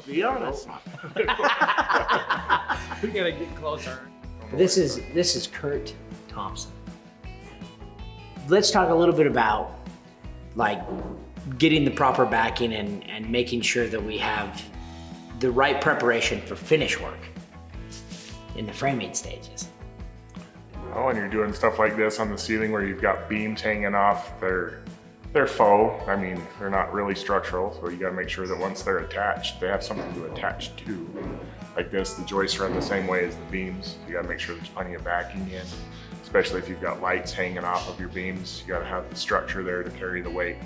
Be honest. We gotta get closer. This is Kurt Thompson. Let's talk a little bit about like getting the proper backing and making sure that we have the right preparation for finish work in the framing stages. Oh, and you're doing stuff like this on the ceiling where you've got beams hanging off. They're faux. I mean, they're not really structural, so you gotta make sure that once they're attached, they have something to attach to. Like this, the joists run the same way as the beams. You gotta make sure there's plenty of backing in, especially if you've got lights hanging off of your beams. You gotta have the structure there to carry the weight.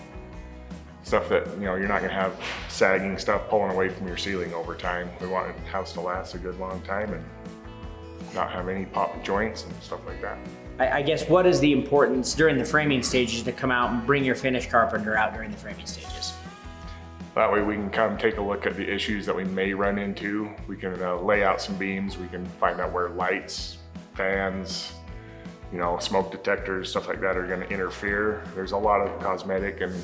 Stuff that, you know, you're not gonna have sagging stuff pulling away from your ceiling over time. We want a house to last a good long time and not have any pop joints and stuff like that. I guess what is the importance during the framing stages to come out and bring your finish carpenter out during the framing stages? That way we can come take a look at the issues that we may run into. We can lay out some beams. We can find out where lights, fans, you know, smoke detectors, stuff like that are gonna interfere. There's a lot of cosmetic and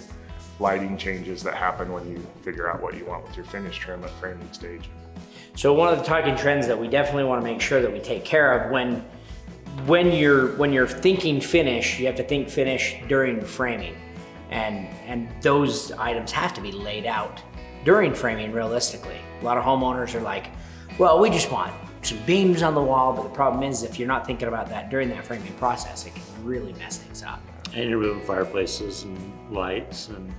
lighting changes that happen when you figure out what you want with your finish trim at framing stage. So one of the talking trends that we definitely want to make sure that we take care of when you're thinking finish, you have to think finish during framing. And those items have to be laid out during framing realistically. A lot of homeowners are like, well, we just want some beams on the wall, but the problem is if you're not thinking about that during that framing process, it can really mess things up. And you're moving fireplaces and lights and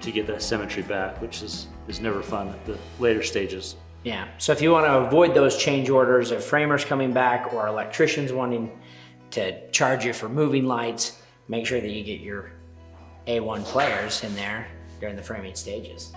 to get that symmetry back, which is never fun at the later stages. Yeah, so if you want to avoid those change orders of framers coming back or electricians wanting to charge you for moving lights, make sure that you get your A1 players in there during the framing stages.